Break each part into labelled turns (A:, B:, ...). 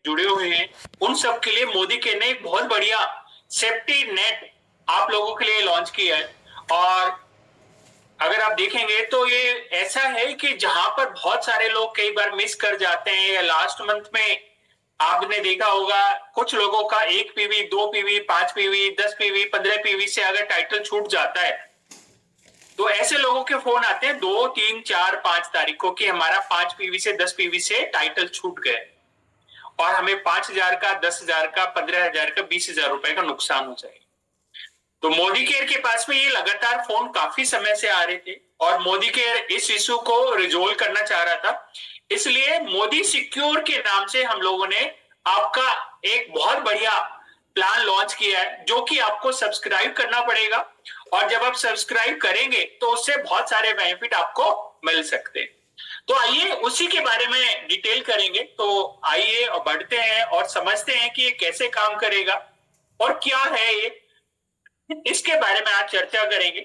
A: जुड़े हुए हैं उन सब के लिए मोदी के ने एक बहुत बढ़िया सेफ्टी नेट आप लोगों के लिए लॉन्च किया है। और अगर आप देखेंगे तो ये ऐसा है कि जहां पर बहुत सारे लोग कई बार मिस कर जाते हैं, या लास्ट मंथ में आपने देखा होगा कुछ लोगों का 1 PV, 2 PV, 5 PV, 10 PV, 15 PV से अगर टाइटल छूट जाता है तो ऐसे लोगों के फोन आते हैं 2, 3, 4, 5 तारीख को कि हमारा 5 पीवी से 10 पीवी से टाइटल छूट गए और हमें 5,000 का, 10,000 का, 15,000 का, 20,000 रुपए का नुकसान हो जाएगा। तो मोदी केयर के पास में ये लगातार फोन काफी समय से आ रहे थे और मोदी केयर इस इशू को रिजोल्व करना चाह रहा था। इसलिए मोदी सिक्योर के नाम से हम लोगों ने आपका एक बहुत बढ़िया प्लान लॉन्च किया है, जो कि आपको सब्सक्राइब करना पड़ेगा और जब आप सब्सक्राइब करेंगे तो उससे बहुत सारे बेनिफिट आपको मिल सकते हैं। तो आइए उसी के बारे में डिटेल करेंगे। तो आइए और बढ़ते हैं और समझते हैं कि ये कैसे काम करेगा और क्या है ये, इसके बारे में आज चर्चा करेंगे।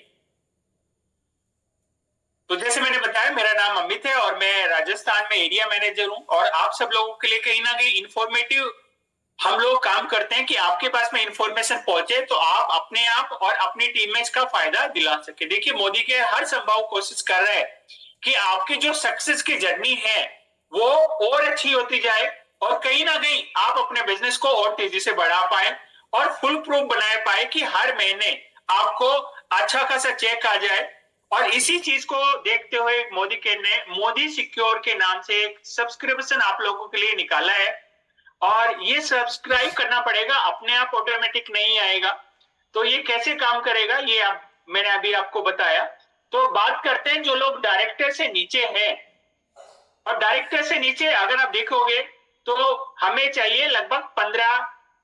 A: तो जैसे मैंने बताया, मेरा नाम अमित है और मैं राजस्थान में एरिया मैनेजर हूं और आप सब लोगों के लिए कहीं ना कहीं इंफॉर्मेटिव हम लोग काम करते हैं कि आपके पास में इंफॉर्मेशन पहुंचे तो आप अपने आप और अपनी टीममेट्स का फायदा दिला सके। देखिए, मोदी के हर संभव कोशिश कर रहे हैं कि आपकी जो सक्सेस की जर्नी है वो और अच्छी होती जाए और कहीं ना कहीं आप अपने बिजनेस को और तेजी से बढ़ा पाए और फुल प्रूफ बनाए पाए कि हर महीने आपको अच्छा खासा चेक आ जाए। और इसी चीज को देखते हुए मोदी के ने मोदी सिक्योर के नाम से एक सब्सक्रिप्शन आप लोगों के लिए निकाला है और ये सब्सक्राइब करना पड़ेगा, अपने आप ऑटोमेटिक नहीं आएगा। तो ये कैसे काम करेगा ये मैंने अभी आपको बताया। तो बात करते हैं जो लोग डायरेक्टर से नीचे हैं। और डायरेक्टर से नीचे अगर आप देखोगे तो हमें चाहिए लगभग 15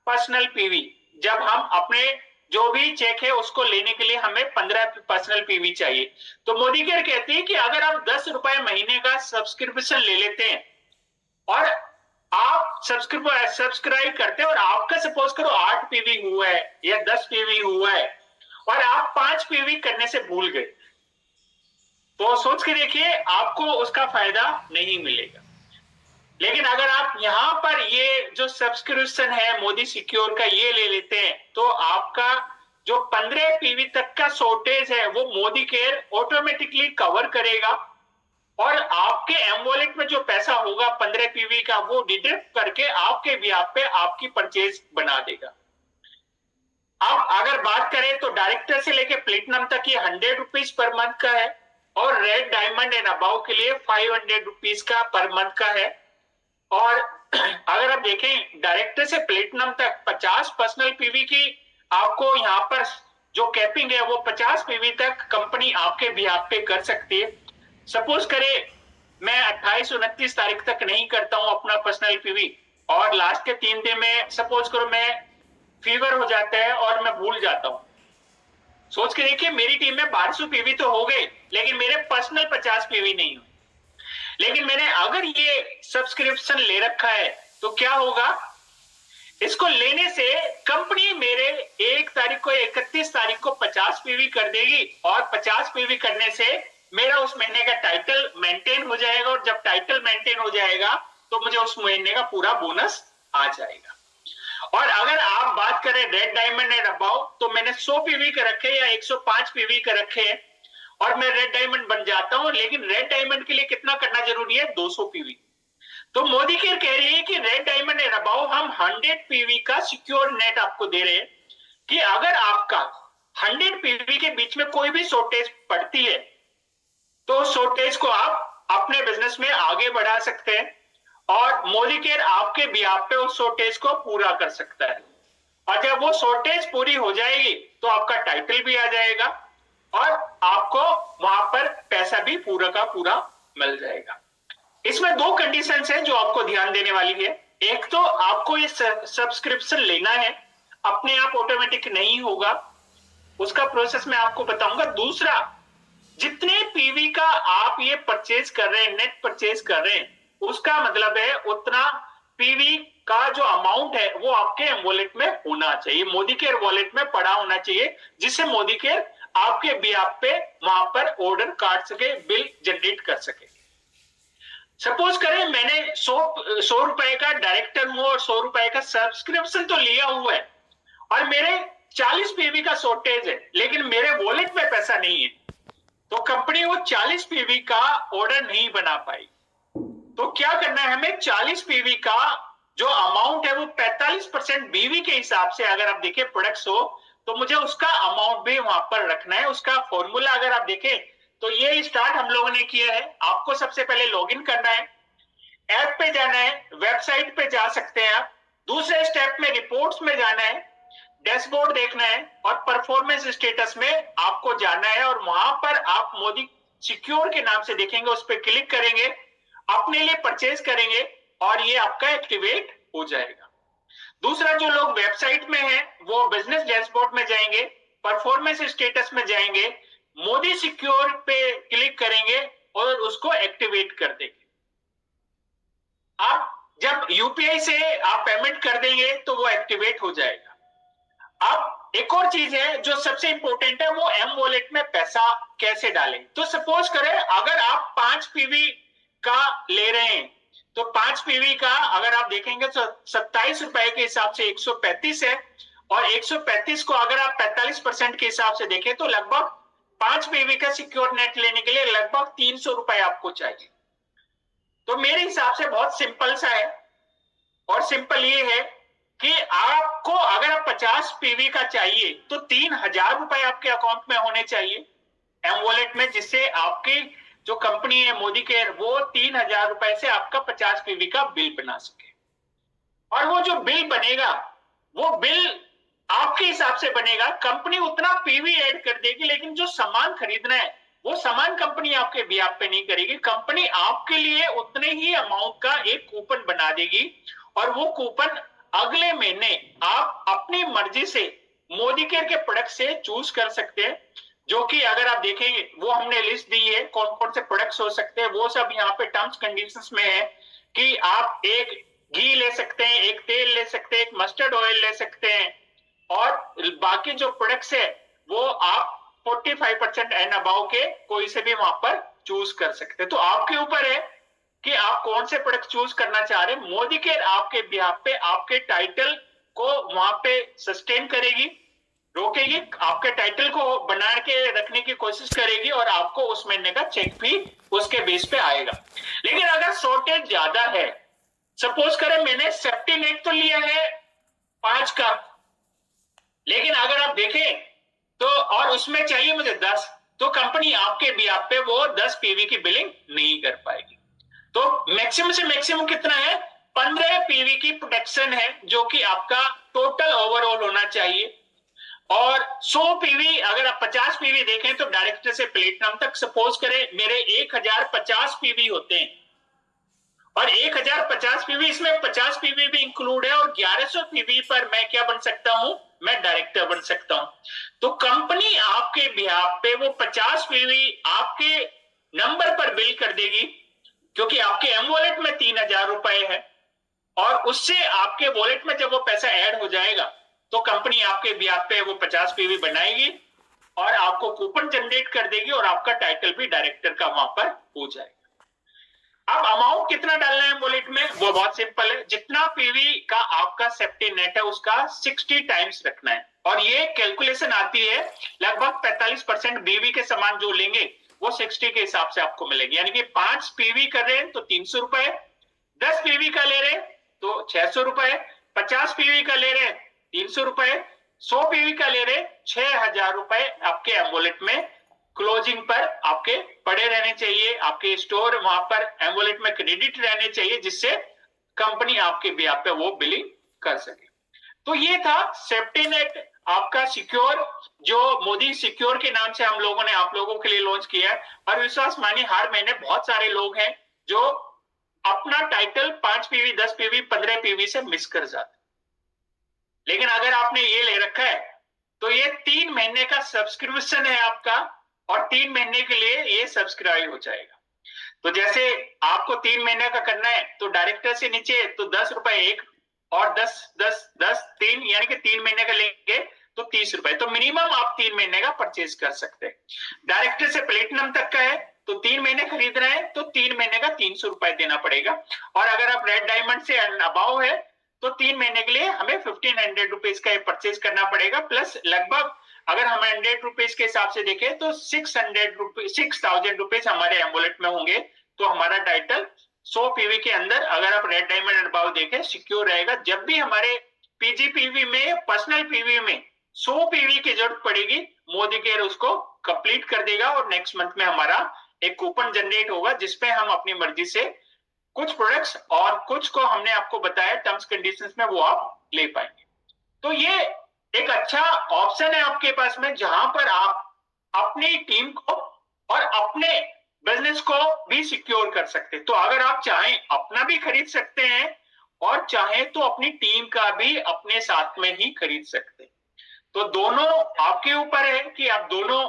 A: पर्सनल पीवी। जब हम अपने जो भी चेक है उसको लेने के लिए हमें 15 पर्सनल पीवी चाहिए। तो मोदी केयर कहती है कि अगर आप 10 रुपए महीने का सब्सक्रिप्शन ले लेते हैं और आप सब्सक्राइब करते हैं और आपका सपोज करो 8 पीवी हुआ है या 10 पीवी हुआ है और आप 5 पीवी करने से भूल गए, तो सोच के देखिए आपको उसका फायदा नहीं मिलेगा। लेकिन अगर आप यहां पर ये जो सब्सक्रिप्शन है मोदी सिक्योर का ये ले लेते हैं तो आपका जो 15 पीवी तक का शॉर्टेज है वो मोदी केयर ऑटोमेटिकली कवर करेगा और आपके एम वॉलेट में जो पैसा होगा 15 पीवी का वो डिडक्ट करके आपके ब्याज पे आपकी परचेज बना देगा। अब अगर बात करें तो डायरेक्टर से लेके प्लेटिनम तक ये 100 रुपीज पर मंथ का है और रेड डायमंड एंड अबाउ के लिए 500 रुपीज का पर मंथ का है। और अगर आप देखें डायरेक्टर से प्लेटिनम तक 50 पर्सनल पीवी की आपको यहाँ पर जो कैपिंग है वो 50 पीवी तक कंपनी आपके बिहाफ पे कर सकती है। सपोज करें मैं 28-29 तारीख तक नहीं करता हूं अपना पर्सनल पीवी और लास्ट के 3 दिन में सपोज करो मैं फीवर हो जाता है और मैं भूल जाता हूं। सोच के देखिए मेरी टीम में 1200 पीवी तो हो गए लेकिन मेरे पर्सनल 50 पीवी नहीं हुए। लेकिन मैंने अगर ये सब्सक्रिप्शन ले रखा है तो क्या होगा, इसको लेने से कंपनी मेरे 1 तारीख को 31 तारीख को 50 पीवी कर देगी और 50 पीवी करने से मेरा उस महीने का टाइटल मेंटेन हो जाएगा और जब टाइटल मेंटेन हो जाएगा तो मुझे उस महीने का पूरा बोनस आ जाएगा। और अगर आप बात करें रेड डायमंड एंड अबाउ तो मैंने 100 पीवी का रखे या 105 पीवी का रखे और मैं रेड डायमंड बन जाता हूं। लेकिन रेड डायमंड के लिए कितना करना जरूरी है, 200 पीवी। तो मोदी केयर कह रही है कि रेड डायमंड एंड अबाउ हम 100 पीवी का सिक्योर नेट आपको दे रहे हैं कि अगर आपका 100 पीवी के बीच में कोई भी शॉर्टेज पड़ती है तो शॉर्टेज को आप अपने बिजनेस में आगे बढ़ा सकते हैं और मोदी केयर आपके बिहाफ पे उस शॉर्टेज को पूरा कर सकता है। और जब वो शॉर्टेज पूरी हो जाएगी तो आपका टाइटल भी आ जाएगा और आपको वहां पर पैसा भी पूरा का पूरा मिल जाएगा। इसमें 2 कंडीशंस हैं जो आपको ध्यान देने वाली है। एक तो आपको ये सब्सक्रिप्शन लेना है, अपने आप ऑटोमेटिक नहीं होगा, उसका प्रोसेस मैं आपको बताऊंगा। दूसरा, जितने पीवी का आप ये परचेज कर रहे हैं, नेट परचेज कर रहे हैं, उसका मतलब है उतना पीवी का जो अमाउंट है वो आपके वॉलेट में होना चाहिए, मोदी केयर वॉलेट में पड़ा होना चाहिए, जिससे मोदी केयर आपके बिहाफ पे वहां पर ऑर्डर काट सके, बिल जनरेट कर सके। सपोज करें मैंने 100 रुपए का डायरेक्टर हूं और 100 रुपए का सब्सक्रिप्शन तो लिया हुआ है और मेरे 40 पीवी का शॉर्टेज है, लेकिन मेरे वॉलेट में पैसा नहीं है, तो कंपनी वो 40 पीवी का ऑर्डर नहीं बना पाई। तो क्या करना है हमें, 40 पीवी का जो अमाउंट है वो 45% बीवी के हिसाब से अगर आप देखें प्रोडक्ट्स हो, तो मुझे उसका अमाउंट भी वहां पर रखना है। उसका फॉर्मूला अगर आप देखें तो ये स्टार्ट हम लोगों ने किया है। आपको सबसे पहले लॉगिन करना है, ऐप पे जाना है, वेबसाइट पे जा सकते हैं आप। दूसरे स्टेप में रिपोर्ट्स में जाना है, डैशबोर्ड देखना है और परफॉर्मेंस स्टेटस में आपको जाना है और वहां पर आप मोदी सिक्योर के नाम से देखेंगे, उस पर क्लिक करेंगे, अपने लिए परचेज करेंगे और ये आपका एक्टिवेट हो जाएगा। दूसरा, जो लोग वेबसाइट में हैं वो बिजनेस डैशबोर्ड में जाएंगे, परफॉर्मेंस स्टेटस में जाएंगे, मोदी सिक्योर पे क्लिक करेंगे और उसको एक्टिवेट कर देंगे। आप जब यूपीआई से आप पेमेंट कर देंगे तो वो एक्टिवेट हो जाएगा। अब एक और चीज है जो सबसे इंपॉर्टेंट है, वो एम वॉलेट में पैसा कैसे डालें। तो सपोज करें अगर आप 5 पीवी का ले रहे हैं, तो 5 पीवी का अगर आप देखेंगे तो 27 रुपए के हिसाब से 135 है और 135 को अगर आप 45% के हिसाब से देखें तो लगभग 5 पीवी का सिक्योर नेट लेने के लिए लगभग 300 रुपए आपको चाहिए। तो मेरे हिसाब से बहुत सिंपल सा है और सिंपल ये है कि आपको अगर आप 50 पीवी का चाहिए तो 3,000 रुपए आपके अकाउंट में होने चाहिए एम वॉलेट में, जिससे आपकी जो कंपनी है मोदी केयर वो 3,000 रुपए से आपका 50 पीवी का बिल बना सके। और वो जो बिल बनेगा वो बिल आपके हिसाब से बनेगा, कंपनी उतना पीवी ऐड कर देगी, लेकिन जो सामान खरीदना है वो सामान कंपनी आपके बिहाफ पे नहीं करेगी। कंपनी आपके लिए उतने ही अमाउंट का एक कूपन बना देगी और वो कूपन अगले महीने आप अपनी मर्जी से मोदी केयर के प्रोडक्ट से चूज कर सकते हैं, जो कि अगर आप देखेंगे वो हमने लिस्ट दी है कौन कौन से प्रोडक्ट्स हो सकते हैं, वो सब यहाँ पे टर्म्स कंडीशंस में है कि आप एक घी ले सकते हैं, एक तेल ले सकते हैं, एक मस्टर्ड ऑयल ले सकते हैं और बाकी जो प्रोडक्ट्स है वो आप 45% एंड अबाउ के कोई से भी वहां पर चूज कर सकते हैं। तो आपके ऊपर है कि आप कौन से प्रोडक्ट चूज करना चाह रहे हैं। मोदी केयर आपके बिहाफ पे आपके टाइटल को वहां पे सस्टेन करेगी, रोकेगी, आपके टाइटल को बना के रखने की कोशिश करेगी और आपको उस महीने का चेक भी उसके बेस पे आएगा। लेकिन अगर शॉर्टेज ज्यादा है, सपोज करें मैंने सेफ्टी नेट तो लिया है 5 का, लेकिन अगर आप देखें तो और उसमें चाहिए मुझे 10, तो कंपनी आपके बिहाफ पे वो 10 पीवी की बिलिंग नहीं कर पाएगी। तो मैक्सिमम से मैक्सिमम कितना है, 15 पीवी की प्रोटेक्शन है जो कि आपका टोटल ओवरऑल होना चाहिए। और 100 पीवी अगर आप 50 पीवी देखें तो डायरेक्टर से प्लेटिनम तक, सपोज करें मेरे 1050 पीवी होते हैं और 1050 पीवी इसमें 50 पीवी भी इंक्लूड है और 1100 पीवी पर मैं क्या बन सकता हूं, मैं डायरेक्टर बन सकता हूं। तो कंपनी आपके बिहाफ पे वो 50 पीवी आपके नंबर पर बिल कर देगी, क्योंकि आपके एम वॉलेट में 3,000 रुपए है और उससे आपके वॉलेट में जब वो पैसा ऐड हो जाएगा तो कंपनी आपके बिहाफ पे वो 50 पीवी बनाएगी और आपको कूपन जनरेट कर देगी और आपका टाइटल भी डायरेक्टर का वहां पर हो जाएगा। अब अमाउंट कितना डालना है वॉलेट में, वो बहुत सिंपल है, जितना पीवी का आपका सेफ्टी नेट है उसका 60 टाइम्स रखना है और ये कैलकुलेशन आती है लगभग 45% बीवी के सामान जो लेंगे वो 60 के हिसाब से आपको मिलेगी। यानी कि 5 पीवी कर रहे हैं तो 300 रुपए, 10 पीवी का ले रहे हैं तो 600 रुपए, 50 पीवी का ले रहे हैं 300 रुपए, 100 पीवी का ले रहे हैं 6,000 रुपए आपके एम वॉलेट में क्लोजिंग पर आपके पड़े रहने चाहिए, आपके स्टोर वहां पर एम वॉलेट में क्रेडिट रहने चाहिए, जिससे कंपनी आपके बिहाफ पे वो बिलिंग कर सके। तो ये था सेफ्टी नेट आपका सिक्योर, जो मोदी सिक्योर के नाम से हम लोगों ने आप लोगों के लिए लॉन्च किया है। और विश्वास मानिए हर महीने बहुत सारे लोग हैं जो अपना टाइटल 5 पीवी, 10 पीवी, 15 पीवी से मिस कर जाते। लेकिन अगर आपने ये ले रखा है तो ये 3 महीने का सब्सक्रिप्शन है आपका और 3 महीने के लिए ये सब्सक्राइब हो जाएगा। तो जैसे आपको 3 महीने का करना है तो डायरेक्टर से नीचे तो 10 रुपए एक और 10 10 10 3, यानी कि 3 महीने का लेंगे तो 30 रुपए, तो मिनिमम आप 3 महीने का परचेज कर सकते हैं। डायरेक्टर से प्लेटिनम तक का है तो 3 महीने खरीद रहे हैं तो 3 महीने का 300 रुपए देना पड़ेगा। और अगर आप रेड डायमंड से अबाव है तो 3 महीने के लिए हमें 1500 रुपीज का परचेज करना पड़ेगा, प्लस लगभग अगर हम 100 रुपीज के हिसाब से देखें तो 6000 रुपीज हमारे एम्बुलेट में होंगे। तो हमारा टाइटल 100 पीवी के अंदर अगर आप रेड डायमंड एंड अबाव देखें सिक्योर रहेगा। जब भी हमारे पीजीपीवी में पर्सनल पीवी में 100 पीवी की जरूरत पड़ेगी, मोदी केयर उसको कंप्लीट कर देगा और नेक्स्ट मंथ में हमारा एक कूपन जनरेट होगा जिसपे हम अपनी मर्जी से कुछ प्रोडक्ट्स और कुछ को हमने आपको बताया टर्म्स कंडीशंस में वो आप ले पाएंगे। तो ये एक अच्छा ऑप्शन है आपके पास में जहां पर आप अपनी टीम को और अपने बिजनेस को भी सिक्योर कर सकते हैं। तो अगर आप चाहें अपना भी खरीद सकते हैं और चाहें तो अपनी टीम का भी अपने साथ में ही खरीद सकते हैं। तो दोनों आपके ऊपर है कि आप दोनों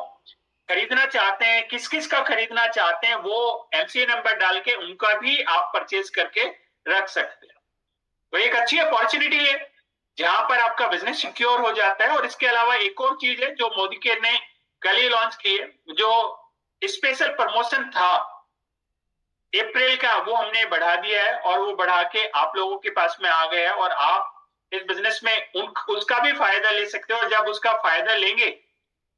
A: खरीदना चाहते हैं, किस किस का खरीदना चाहते हैं, वो एमसीए नंबर डाल के उनका भी आप परचेज करके रख सकते हैं। तो एक अच्छी अपॉर्चुनिटी है जहां पर आपका बिजनेस सिक्योर हो जाता है। और इसके अलावा एक और चीज है जो मोदी केयर ने कल ही लॉन्च की है, जो स्पेशल प्रमोशन था अप्रैल का, वो हमने बढ़ा दिया है और वो बढ़ा के आप लोगों के पास में आ गया है और आप इस बिजनेस में उसका भी फायदा ले सकते हो। और जब उसका फायदा लेंगे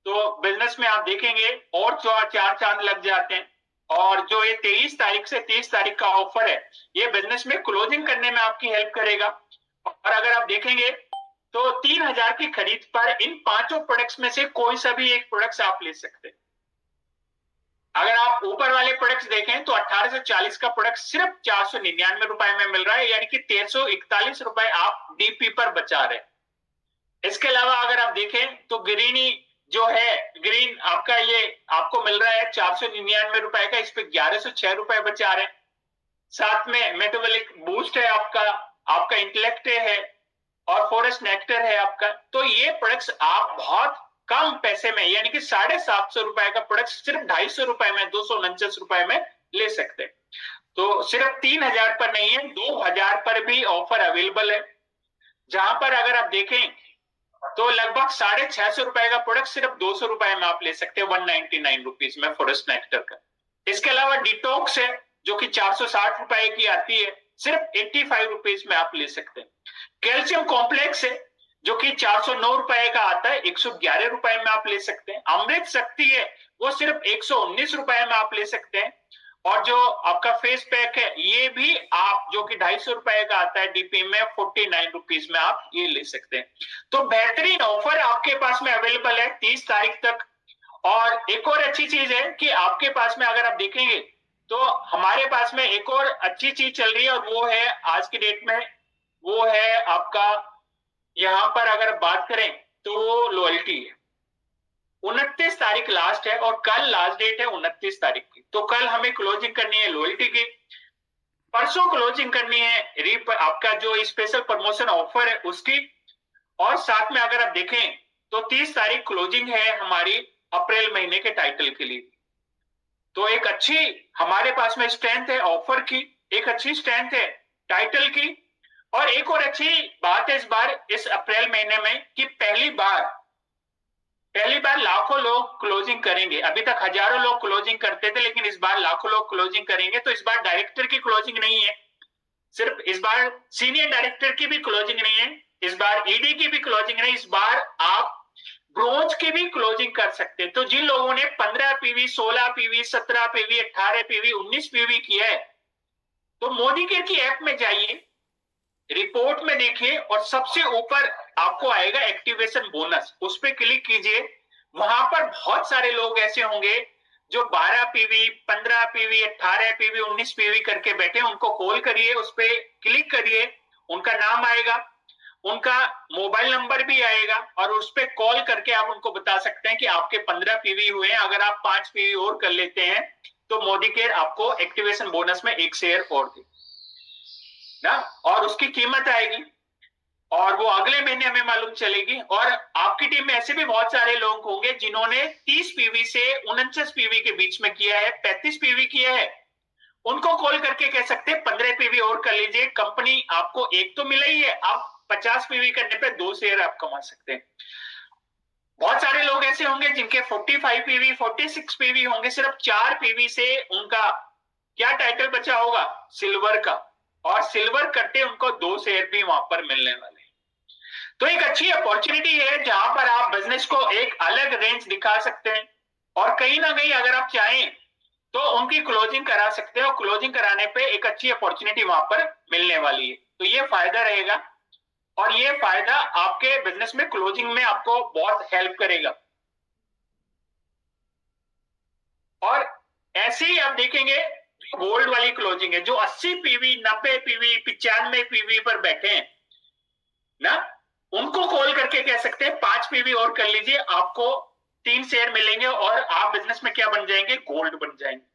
A: तो बिजनेस में आप देखेंगे और 4 चांद लग जाते हैं। और जो ये 23 तारीख से 30 तारीख का ऑफर है, ये बिजनेस में क्लोजिंग करने में आपकी हेल्प करेगा। और अगर आप देखेंगे तो 3000 की खरीद पर इन 5 प्रोडक्ट्स में से कोई सा भी एक प्रोडक्ट्स आप ले सकते हैं। अगर आप ऊपर वाले प्रोडक्ट्स देखें तो 18 से 40 का प्रोडक्ट सिर्फ 499 रुपए में मिल रहा है, यानी कि 1341 रुपए आप डीपी पर बचा रहे हैं। इसके अलावा अगर आप देखें तो ग्रीनी जो है, ग्रीन आपका ये आपको मिल रहा है 499 रुपए का, इस पे 1106 रुपए बचा रहे हैं। साथ में मेटाबॉलिक बूस्ट है आपका इंटेलेक्ट है और फॉरेस्ट नेक्टर है आपका। तो ये प्रोडक्ट्स आप बहुत कम पैसे में यानी कि 750 रुपए का प्रोडक्ट सिर्फ 250 रुपए में 249 रुपए में ले सकते हैं। तो सिर्फ 3000 पर नहीं है, 2000 पर भी ऑफर अवेलेबल है, जहां पर अगर आप देखें तो लगभग 650 रुपए का प्रोडक्ट सिर्फ 200 रुपए में आप ले सकते हैं, 199 रुपीज में फॉरेस्ट नेक्टर का। इसके अलावा डिटॉक्स है जो कि 460 रुपए की आती है, सिर्फ 85 रुपीज में आप ले सकते हैं। कैल्शियम कॉम्प्लेक्स है जो कि 409 रुपए का आता है, 111 रुपए में आप ले सकते हैं। अमृत शक्ति है वो सिर्फ 119 रुपए में आप ले सकते हैं। और जो आपका फेस पैक है ये भी आप जो कि 250 रुपए का आता है डीपी में, 49 रुपीज में आप ये ले सकते हैं। तो बेहतरीन ऑफर आपके पास में अवेलेबल है 30 तारीख तक। और एक और अच्छी चीज है कि आपके पास में अगर आप देखेंगे तो हमारे पास में एक और अच्छी चीज चल रही है और वो है आज की डेट में, वो है आपका यहां पर अगर बात करें तो वो लॉयल्टी है। 29 तारीख लास्ट है और कल लास्ट डेट है 29 तारीख की। तो कल हमें क्लोजिंग करनी है लॉयल्टी की, परसों क्लोजिंग करनी है आपका जो स्पेशल प्रमोशन ऑफर है उसकी। और साथ में अगर आप देखें तो 30 तारीख क्लोजिंग है हमारी अप्रैल महीने के टाइटल के लिए। तो एक अच्छी हमारे पास में स्ट्रेंथ है ऑफर की, एक अच्छी स्ट्रेंथ है टाइटल की। और एक और अच्छी बात है इस बार इस अप्रैल महीने में कि पहली बार लाखों लोग क्लोजिंग करेंगे। अभी तक हजारों लोग क्लोजिंग करते थे, लेकिन इस बार लाखों लोग क्लोजिंग करेंगे। तो इस बार डायरेक्टर की क्लोजिंग नहीं है, सिर्फ इस बार सीनियर डायरेक्टर की भी क्लोजिंग नहीं है, इस बार ईडी की भी क्लोजिंग नहीं, इस बार आप ब्रोंज की भी क्लोजिंग कर सकते हैं। तो जिन लोगों ने 15 PV, 16 PV, 17 PV, 18 PV, 19 PV किया है, तो मोदी केयर की ऐप में जाइए, रिपोर्ट में देखिए और सबसे ऊपर आपको आएगा एक्टिवेशन बोनस, उस पर क्लिक कीजिए। वहां पर बहुत सारे लोग ऐसे होंगे जो 12 पीवी, 15 पीवी, 18 पीवी, 19 पीवी करके बैठे, उनको कॉल करिए, उस पर क्लिक करिए, उनका नाम आएगा, उनका मोबाइल नंबर भी आएगा और उस पर कॉल करके आप उनको बता सकते हैं कि आपके 15 पीवी हुए हैं, अगर आप 5 पीवी और कर लेते हैं तो मोदी केयर आपको एक्टिवेशन बोनस में 1 शेयर और दे ना, और उसकी कीमत आएगी और वो अगले महीने हमें मालूम चलेगी। और आपकी टीम में ऐसे भी बहुत सारे लोग होंगे जिन्होंने 30 पीवी से 49 पीवी के बीच में किया है, 35 पीवी किया है, उनको कॉल करके कह सकते हैं 15 पीवी और कर लीजिए, कंपनी आपको एक तो मिला ही है, आप 50 पीवी करने पे 2 शेयर आप कमा सकते हैं। बहुत सारे लोग ऐसे होंगे जिनके 45 पीवी 46 पीवी होंगे, सिर्फ 4 पीवी से उनका क्या टाइटल बचा होगा, सिल्वर का, और सिल्वर करते उनको 2 शेयर भी वहां पर मिलने वाले। तो एक अच्छी अपॉर्चुनिटी है जहां पर आप बिजनेस को एक अलग रेंज दिखा सकते हैं, और कहीं ना कहीं अगर आप चाहें तो उनकी क्लोजिंग करा सकते हैं, और क्लोजिंग कराने पे एक अच्छी अपॉर्चुनिटी वहां पर मिलने वाली है। तो ये फायदा रहेगा, और ये फायदा आपके बिजनेस में क्लोजिंग में आपको बहुत हेल्प करेगा। और ऐसे ही आप देखेंगे गोल्ड वाली क्लोजिंग है, जो 80 पीवी 90 पीवी 95 पीवी पर बैठे हैं ना, उनको कॉल करके कह सकते हैं 5 पीवी और कर लीजिए, आपको 3 शेयर मिलेंगे और आप बिजनेस में क्या बन जाएंगे, गोल्ड बन जाएंगे।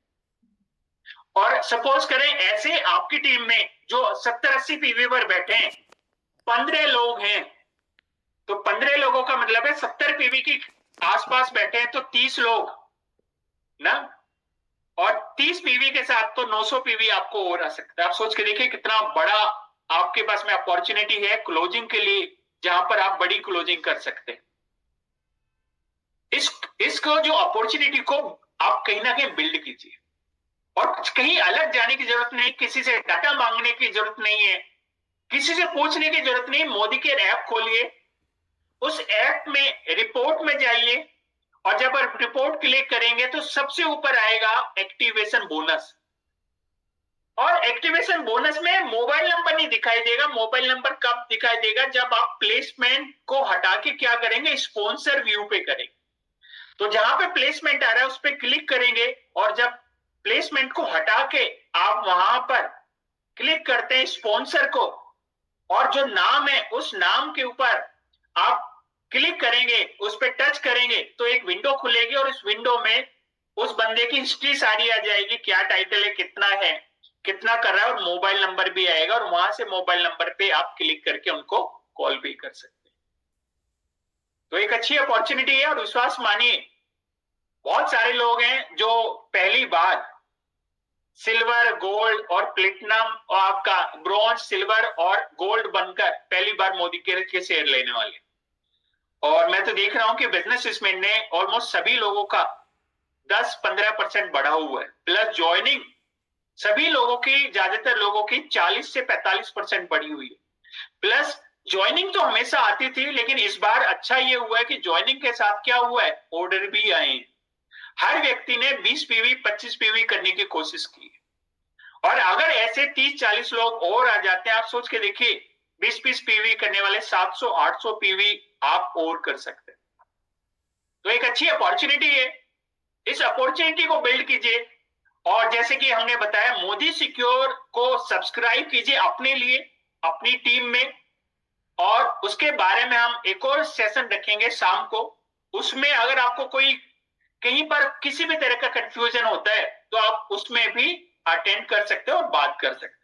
A: और सपोज करें ऐसे आपकी टीम में जो 70-80 पीवी पर बैठे हैं 15 लोग हैं, तो 15 लोगों का मतलब है 70 पीवी के आसपास बैठे हैं तो 30 लोग ना, और 30 पीवी के साथ तो 900 पीवी आपको और आ सकता है। आप सोच के देखिए कितना बड़ा आपके पास में अपॉर्चुनिटी है क्लोजिंग के लिए, जहां पर आप बड़ी क्लोजिंग कर सकते हैं। इसको जो अपॉर्चुनिटी को आप कहीं ना कहीं बिल्ड कीजिए, और कहीं अलग जाने की जरूरत नहीं, किसी से डाटा मांगने की जरूरत नहीं है, किसी से पूछने की जरूरत नहीं। मोदी के ऐप खोलिए, उस ऐप में रिपोर्ट में जाइए, और जब आप रिपोर्ट क्लिक करेंगे तो सबसे ऊपर आएगा एक्टिवेशन बोनस, और एक्टिवेशन बोनस में मोबाइल नंबर नहीं दिखाई देगा। मोबाइल नंबर कब दिखाई देगा, जब आप प्लेसमेंट को हटा के क्या करेंगे, स्पॉन्सर व्यू पे करेंगे। तो जहां पे प्लेसमेंट आ रहा है उस पर क्लिक करेंगे, और जब प्लेसमेंट को हटा के आप वहां पर क्लिक करते हैं स्पॉन्सर को, और जो नाम है उस नाम के ऊपर आप क्लिक करेंगे, उस पर टच करेंगे तो एक विंडो खुलेगी, और इस विंडो में उस बंदे की हिस्ट्री सारी आ जाएगी, क्या टाइटल है, कितना है, कितना कर रहा है, और मोबाइल नंबर भी आएगा, और वहां से मोबाइल नंबर पे आप क्लिक करके उनको कॉल भी कर सकते हैं। तो एक अच्छी अपॉर्चुनिटी है, और विश्वास मानिए बहुत सारे लोग हैं जो पहली बार सिल्वर गोल्ड और प्लेटिनम और आपका ब्रॉन्ज सिल्वर और गोल्ड बनकर पहली बार मोदी के शेयर लेने वाले। और मैं तो देख रहा हूं कि बिजनेसमैन ने ऑलमोस्ट सभी लोगों का 10-15% बढ़ा हुआ है, प्लस ज्वाइनिंग सभी लोगों की, ज्यादातर लोगों की 40 से 45% बढ़ी हुई है। प्लस ज्वाइनिंग तो हमेशा आती थी, लेकिन इस बार अच्छा ये हुआ है कि ज्वाइनिंग के साथ क्या हुआ है, ऑर्डर भी आए हैं। हर व्यक्ति ने 20 पीवी 25 पीवी करने की कोशिश की, और अगर ऐसे 30-40 लोग और आ जाते हैं, आप सोच के देखिए 20-20 पीवी करने वाले 700-800 पीवी आप और कर सकते हैं। तो एक अच्छी अपॉर्चुनिटी है, इस अपॉर्चुनिटी को बिल्ड कीजिए। और जैसे कि हमने बताया, मोदी सिक्योर को सब्सक्राइब कीजिए अपने लिए, अपनी टीम में, और उसके बारे में हम एक और सेशन रखेंगे शाम को। उसमें अगर आपको कोई कहीं पर किसी भी तरह का कंफ्यूजन होता है तो आप उसमें भी अटेंड कर सकते हो और बात कर सकते हो।